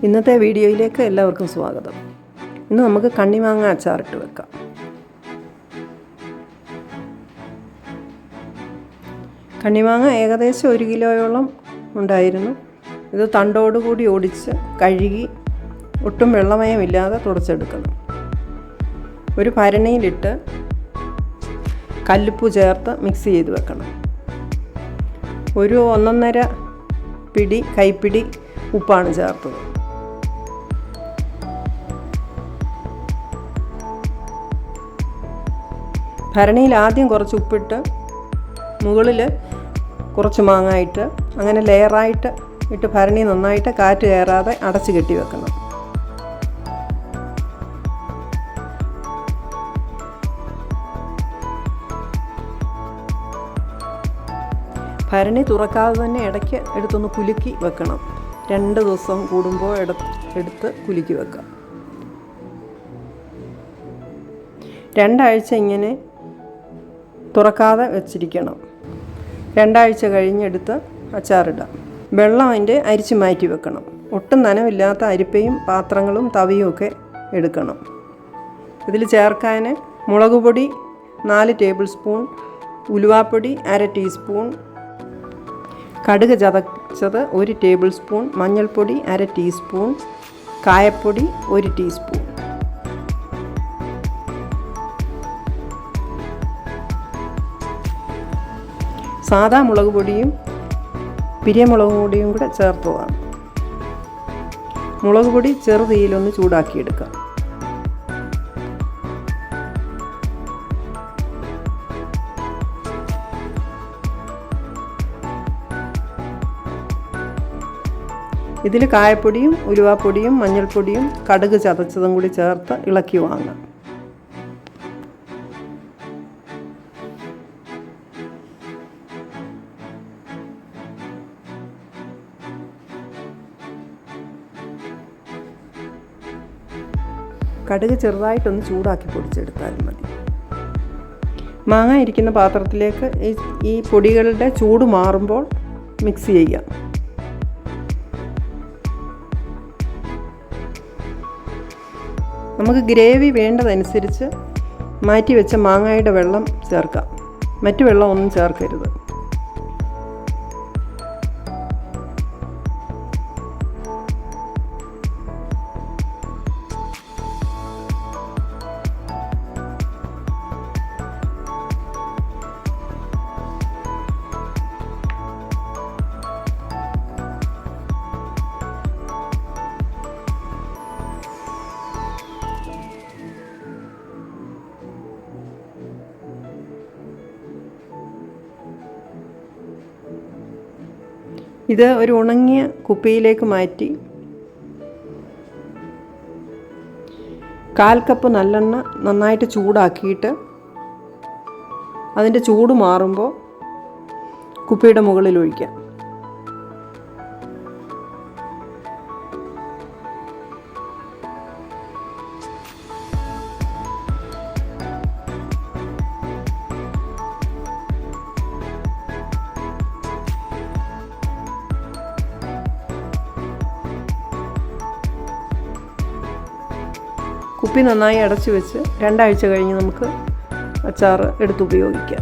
ഇന്നത്തെ വീഡിയോയിലേക്ക് എല്ലാവർക്കും സ്വാഗതം. ഇന്ന് നമുക്ക് കണ്ണിമാങ്ങ അച്ചാറിട്ട് വെക്കാം. കണ്ണിമാങ്ങ ഏകദേശം 1 കിലോയോളം ഉണ്ടായിരുന്നു. ഇത് തണ്ടോടുകൂടി ഒടിച്ച് കഴുകി ഒട്ടും വെള്ളമയമില്ലാതെ തുടച്ചെടുക്കണം. ഒരു ഭരണിയിലിട്ട് കല്ലുപ്പ് ചേർത്ത് മിക്സ് ചെയ്ത് വെക്കണം. ഒരു 1.5 പിടി കൈപ്പിടി ഉപ്പാണ് ചേർത്തത്. ഭരണിയിൽ ആദ്യം കുറച്ച് ഉപ്പിട്ട് മുകളിൽ കുറച്ച് മാങ്ങ ഇട്ട് അങ്ങനെ ലെയറായിട്ട് ഇട്ട് ഭരണി നന്നായിട്ട് കാറ്റ് കയറാതെ അടച്ച് കെട്ടി വെക്കണം. ഭരണി തുറക്കാതെ തന്നെ ഇടയ്ക്ക് എടുത്തൊന്ന് കുലുക്കി വെക്കണം. 2 ദിവസം കൂടുമ്പോൾ എടുത്ത് കുലുക്കി വെക്കാം. 2 ആഴ്ച ഇങ്ങനെ തുറക്കാതെ വെച്ചിരിക്കണം. 2 ആഴ്ച കഴിഞ്ഞെടുത്ത് അച്ചാറിടാം. വെള്ളം അതിൻ്റെ അരിച്ച് മാറ്റി വെക്കണം. ഒട്ടും നനവില്ലാത്ത അരിപ്പയും പാത്രങ്ങളും തവിയും ഒക്കെ എടുക്കണം. ഇതിൽ ചേർക്കാൻ മുളക് പൊടി 4 ടേബിൾ സ്പൂൺ, ഉലുവാപ്പൊടി 1/2 ടീസ്പൂൺ, കടുക് ചതച്ചത് 1 ടേബിൾ സ്പൂൺ, മഞ്ഞൾപ്പൊടി 1/2 ടീസ്പൂൺ, കായപ്പൊടി 1 ടീസ്പൂൺ. സാദാ മുളക് പൊടിയും പിരിയമുളക് പൊടിയും കൂടെ ചേർത്തതാണ്. മുളക് പൊടി ചെറുതീയിലൊന്ന് ചൂടാക്കിയെടുക്കാം. ഇതിൽ കായപ്പൊടിയും ഉലുവാപ്പൊടിയും മഞ്ഞൾപ്പൊടിയും കടുക് ചതച്ചതും കൂടി ചേർത്ത് ഇളക്കി വാങ്ങാം. കടുക് ചെറുതായിട്ടൊന്ന് ചൂടാക്കി പൊടിച്ചെടുത്താലും മതി. മാങ്ങ ഇരിക്കുന്ന പാത്രത്തിലേക്ക് ഈ പൊടികളുടെ ചൂട് മാറുമ്പോൾ മിക്സ് ചെയ്യാം. നമുക്ക് ഗ്രേവി വേണ്ടതനുസരിച്ച് മാറ്റി വെച്ച മാങ്ങയുടെ വെള്ളം ചേർക്കാം. മറ്റു വെള്ളം ഒന്നും ചേർക്കരുത്. ഇത് ഒരു ഉണങ്ങിയ കുപ്പിയിലേക്ക് മാറ്റി 1/4 കപ്പ് നല്ലെണ്ണ നന്നായിട്ട് ചൂടാക്കിയിട്ട് അതിൻ്റെ ചൂട് മാറുമ്പോൾ കുപ്പിയുടെ മുകളിൽ ഒഴിക്കാം. കുപ്പി നന്നായി അടച്ചു വെച്ച് 2 ആഴ്ച കഴിഞ്ഞ് നമുക്ക് അച്ചാർ എടുത്ത് ഉപയോഗിക്കാം.